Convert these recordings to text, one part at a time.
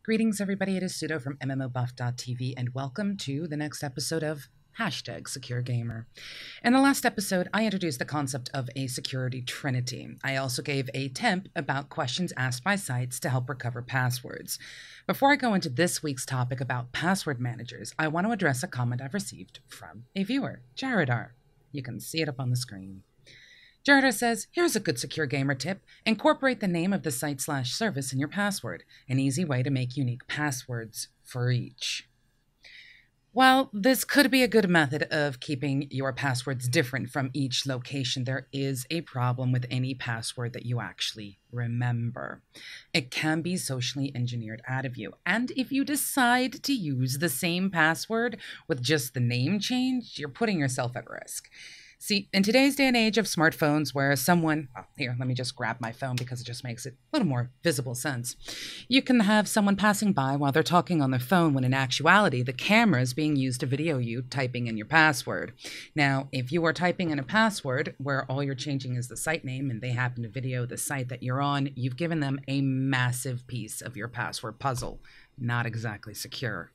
Greetings, everybody. It is Pseudo from MMOBuff.TV, and welcome to the next episode of #SecureGamer. In the last episode, I introduced the concept of a security trinity. I also gave a tip about questions asked by sites to help recover passwords. Before I go into this week's topic about password managers, I want to address a comment I've received from a viewer, Jaredar. You can see it up on the screen. Jaredar says, here's a good secure gamer tip. Incorporate the name of the site/service in your password. An easy way to make unique passwords for each. While this could be a good method of keeping your passwords different from each location, there is a problem with any password that you actually remember. It can be socially engineered out of you. And if you decide to use the same password with just the name change, you're putting yourself at risk. See, in today's day and age of smartphones where here, let me just grab my phone because it just makes it a little more visible sense. You can have someone passing by while they're talking on their phone when in actuality, the camera is being used to video you typing in your password. Now, if you are typing in a password where all you're changing is the site name and they happen to video the site that you're on, you've given them a massive piece of your password puzzle. Not exactly secure.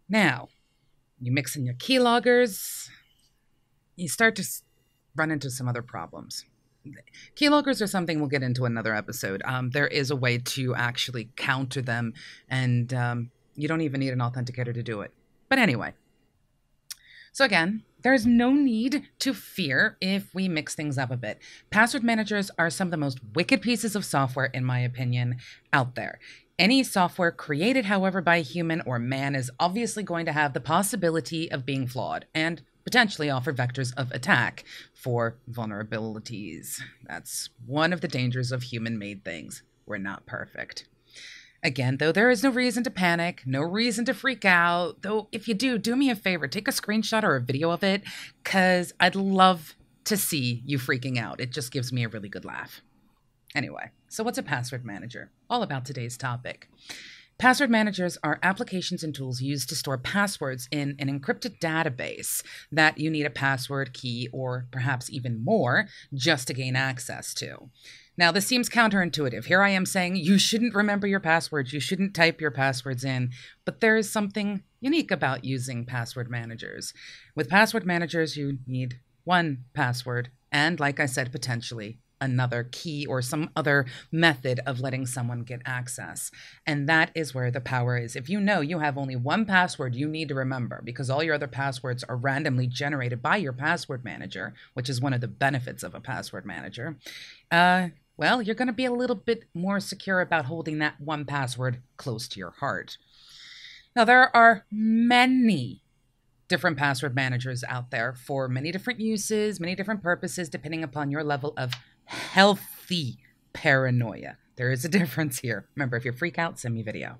Now, you mix in your keyloggers, you start to run into some other problems. Keyloggers are something we'll get into another episode. There is a way to actually counter them, and you don't even need an authenticator to do it. But anyway, so again, there's no need to fear if we mix things up a bit. Password managers are some of the most wicked pieces of software, in my opinion, out there. Any software created, however, by a human or man is obviously going to have the possibility of being flawed and potentially offer vectors of attack for vulnerabilities. That's one of the dangers of human-made things. We're not perfect. Again, though, there is no reason to panic, no reason to freak out. Though, if you do me a favor, take a screenshot or a video of it, because I'd love to see you freaking out. It just gives me a really good laugh. Anyway, so what's a password manager? All about today's topic. Password managers are applications and tools used to store passwords in an encrypted database that you need a password key or perhaps even more just to gain access to. Now, this seems counterintuitive. Here I am saying you shouldn't remember your passwords, you shouldn't type your passwords in, but there is something unique about using password managers. With password managers, you need one password and, like I said, potentially another key or some other method of letting someone get access. And that is where the power is. If you know you have only one password you need to remember because all your other passwords are randomly generated by your password manager, which is one of the benefits of a password manager, well, you're going to be a little bit more secure about holding that one password close to your heart. Now, there are many different password managers out there for many different uses, many different purposes, depending upon your level of healthy paranoia. There is a difference here. Remember, if you freak out, send me a video.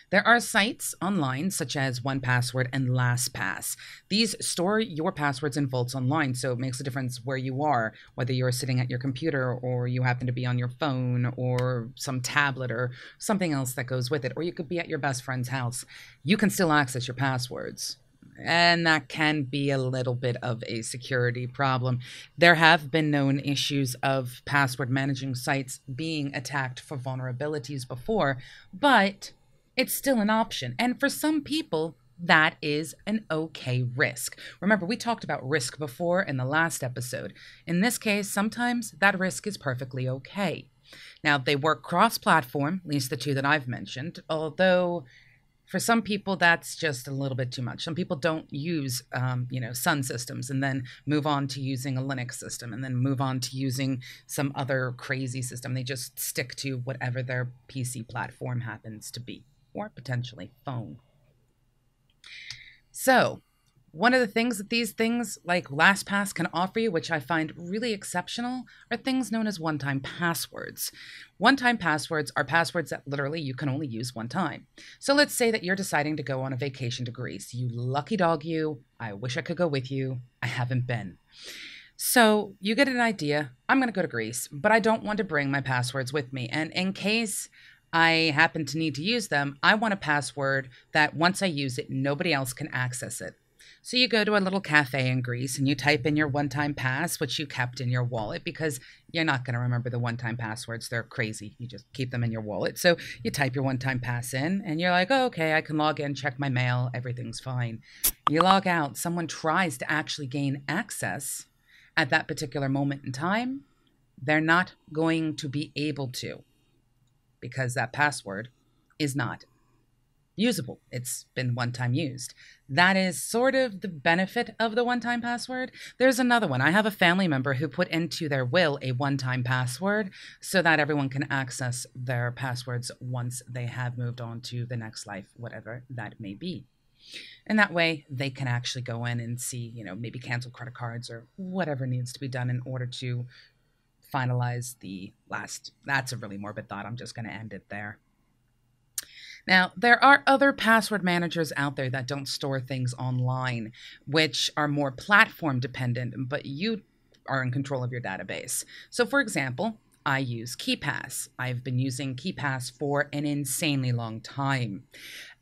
There are sites online such as 1Password and LastPass. These store your passwords in vaults online, so it makes a difference where you are, whether you're sitting at your computer or you happen to be on your phone or some tablet or something else that goes with it, or you could be at your best friend's house. You can still access your passwords. And that can be a little bit of a security problem. There have been known issues of password managing sites being attacked for vulnerabilities before, but it's still an option. And for some people, that is an okay risk. Remember, we talked about risk before in the last episode. In this case, sometimes that risk is perfectly okay. Now, they work cross-platform, at least the two that I've mentioned, although for some people, that's just a little bit too much. Some people don't use, Sun systems and then move on to using a Linux system and then move on to using some other crazy system. They just stick to whatever their PC platform happens to be, or potentially phone. So, one of the things that these things like LastPass can offer you, which I find really exceptional, are things known as one-time passwords. One-time passwords are passwords that literally you can only use one time. So let's say that you're deciding to go on a vacation to Greece. You lucky dog you. I wish I could go with you. I haven't been. So you get an idea. I'm going to go to Greece, but I don't want to bring my passwords with me. And in case I happen to need to use them, I want a password that once I use it, nobody else can access it. So you go to a little cafe in Greece and you type in your one-time pass, which you kept in your wallet because you're not going to remember the one-time passwords. They're crazy. You just keep them in your wallet. So you type your one-time pass in and you're like, oh, okay, I can log in, check my mail. Everything's fine. You log out. Someone tries to actually gain access at that particular moment in time. They're not going to be able to because that password is not usable. It's been one time used. That is sort of the benefit of the one-time password. There's another one. I have a family member who put into their will a one-time password so that everyone can access their passwords once they have moved on to the next life, whatever that may be. And that way they can actually go in and see, maybe cancel credit cards or whatever needs to be done in order to finalize the last. That's a really morbid thought. I'm just going to end it there. Now, there are other password managers out there that don't store things online, which are more platform dependent, but you are in control of your database. So, for example, I use Keepass. I've been using Keepass for an insanely long time.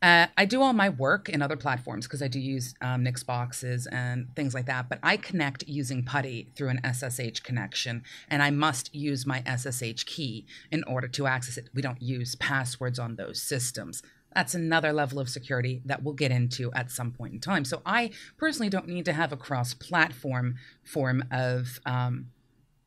I do all my work in other platforms because I do use Nix boxes and things like that, but I connect using PuTTY through an SSH connection, and I must use my SSH key in order to access it. We don't use passwords on those systems. That's another level of security that we'll get into at some point in time. So I personally don't need to have a cross-platform form of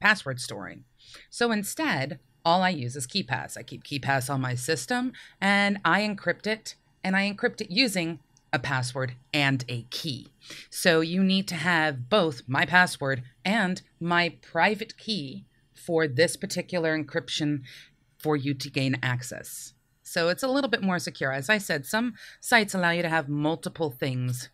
password storing. So instead, all I use is Keepass. I keep Keepass on my system, and I encrypt it. And I encrypt it using a password and a key. So you need to have both my password and my private key for this particular encryption for you to gain access. So it's a little bit more secure. As I said, some sites allow you to have multiple things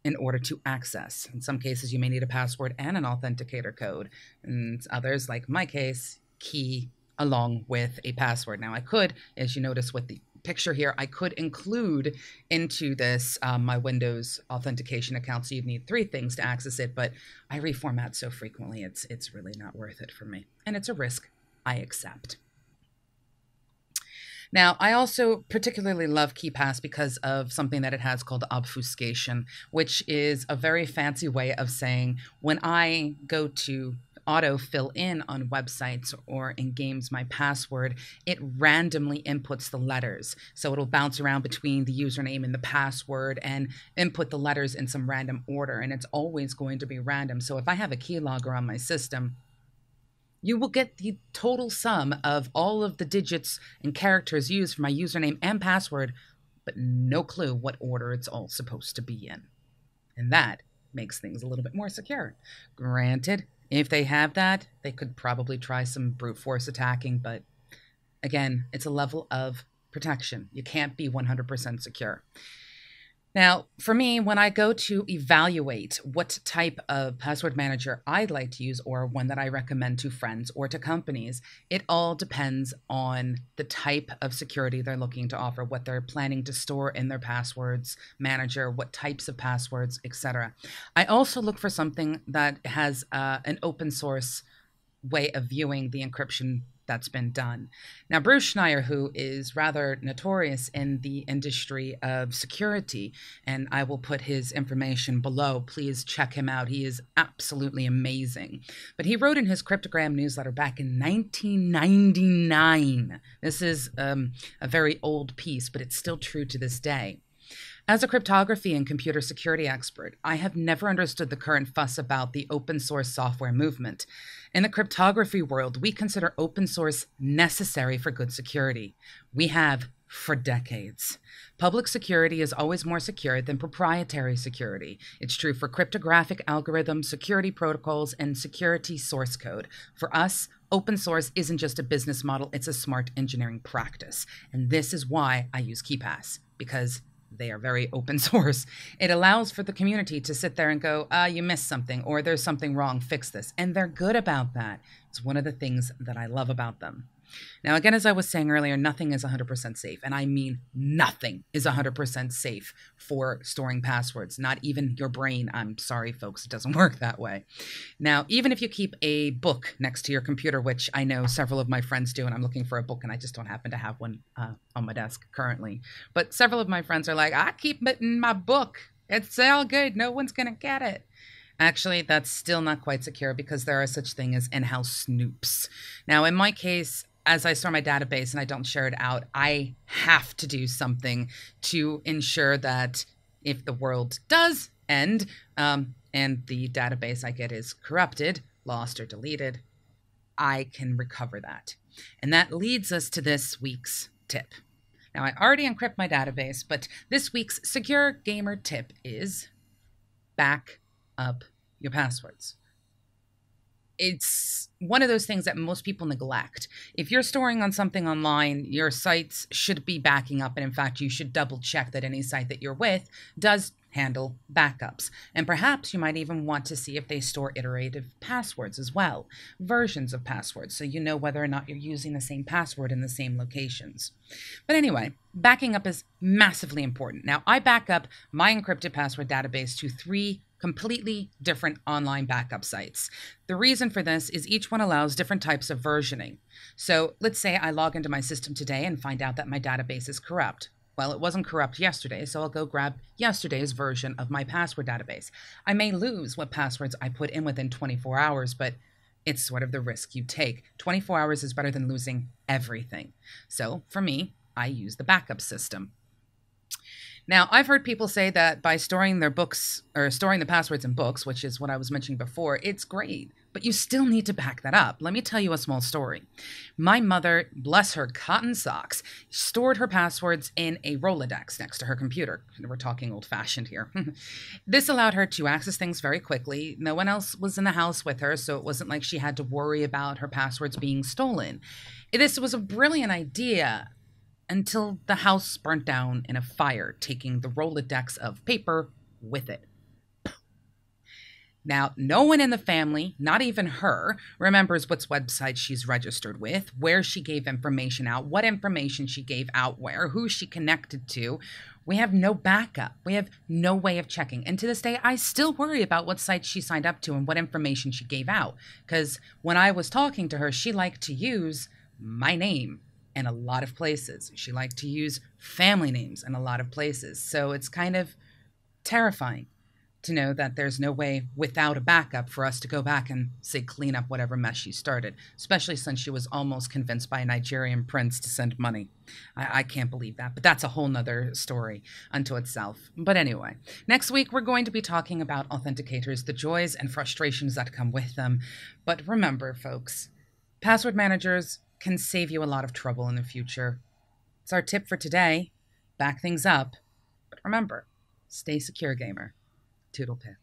in order to access. In some cases, you may need a password and an authenticator code. And others, like my case, key along with a password. Now I could, as you notice with the picture here, I could include into this my Windows authentication account, so you'd need 3 things to access it, but I reformat so frequently, it's really not worth it for me. And it's a risk I accept. Now, I also particularly love Keepass because of something that it has called obfuscation, which is a very fancy way of saying when I go to auto fill in on websites or in games my password, it randomly inputs the letters. So it'll bounce around between the username and the password and input the letters in some random order. And it's always going to be random. So if I have a keylogger on my system, you will get the total sum of all of the digits and characters used for my username and password, but no clue what order it's all supposed to be in. And that makes things a little bit more secure. Granted, if they have that, they could probably try some brute force attacking, but again, it's a level of protection. You can't be 100% secure. Now, for me, when I go to evaluate what type of password manager I'd like to use or one that I recommend to friends or to companies, it all depends on the type of security they're looking to offer, what they're planning to store in their passwords manager, what types of passwords, etc. I also look for something that has an open source way of viewing the encryption that's been done. Now, Bruce Schneier, who is rather notorious in the industry of security, and I will put his information below, please check him out. He is absolutely amazing. But he wrote in his cryptogram newsletter back in 1999. This is a very old piece, but it's still true to this day. As a cryptography and computer security expert, I have never understood the current fuss about the open source software movement. In the cryptography world, we consider open source necessary for good security. We have for decades. Public security is always more secure than proprietary security. It's true for cryptographic algorithms, security protocols, and security source code. For us, open source isn't just a business model, it's a smart engineering practice. And this is why I use Keepass, because they are very open source. It allows for the community to sit there and go, you missed something, or there's something wrong, fix this. And they're good about that. It's one of the things that I love about them. Now, again, as I was saying earlier, nothing is 100% safe. And I mean nothing is 100% safe for storing passwords, not even your brain. I'm sorry, folks, it doesn't work that way. Now, even if you keep a book next to your computer, which I know several of my friends do, and I'm looking for a book and I just don't happen to have one on my desk currently. But several of my friends are like, I keep it in my book. It's all good. No one's going to get it. Actually, that's still not quite secure because there are such thing as in-house snoops. Now, in my case, as I store my database and I don't share it out, I have to do something to ensure that if the world does end, and the database I get is corrupted, lost, or deleted, I can recover that. And that leads us to this week's tip. Now, I already encrypt my database, but this week's Secure Gamer tip is back up your passwords. It's one of those things that most people neglect. If you're storing on something online, your sites should be backing up. And in fact, you should double check that any site that you're with does handle backups. And perhaps you might even want to see if they store iterative passwords as well, versions of passwords, so you know whether or not you're using the same password in the same locations. But anyway, backing up is massively important. Now, I back up my encrypted password database to 3 completely different online backup sites. The reason for this is each one allows different types of versioning. So let's say I log into my system today and find out that my database is corrupt. Well, it wasn't corrupt yesterday, so I'll go grab yesterday's version of my password database. I may lose what passwords I put in within 24 hours, but it's sort of the risk you take. 24 hours is better than losing everything. So for me, I use the backup system. Now, I've heard people say that by storing their books or storing the passwords in books, which is what I was mentioning before, it's great, but you still need to back that up. Let me tell you a small story. My mother, bless her cotton socks, stored her passwords in a Rolodex next to her computer. We're talking old-fashioned here. This allowed her to access things very quickly. No one else was in the house with her, so it wasn't like she had to worry about her passwords being stolen. This was a brilliant idea until the house burnt down in a fire, taking the Rolodex of paper with it. Now, no one in the family, not even her, remembers what website she's registered with, where she gave information out, what information she gave out where, who she connected to. We have no backup. We have no way of checking. And to this day, I still worry about what sites she signed up to and what information she gave out. Because when I was talking to her, she liked to use my name in a lot of places. She liked to use family names in a lot of places. So it's kind of terrifying to know that there's no way without a backup for us to go back and, say, clean up whatever mess she started, especially since she was almost convinced by a Nigerian prince to send money. I can't believe that, but that's a whole nother story unto itself. But anyway, next week we're going to be talking about authenticators, the joys and frustrations that come with them. But remember, folks, password managers can save you a lot of trouble in the future. It's our tip for today. Back things up. But remember, stay secure, gamer. Toodle pip.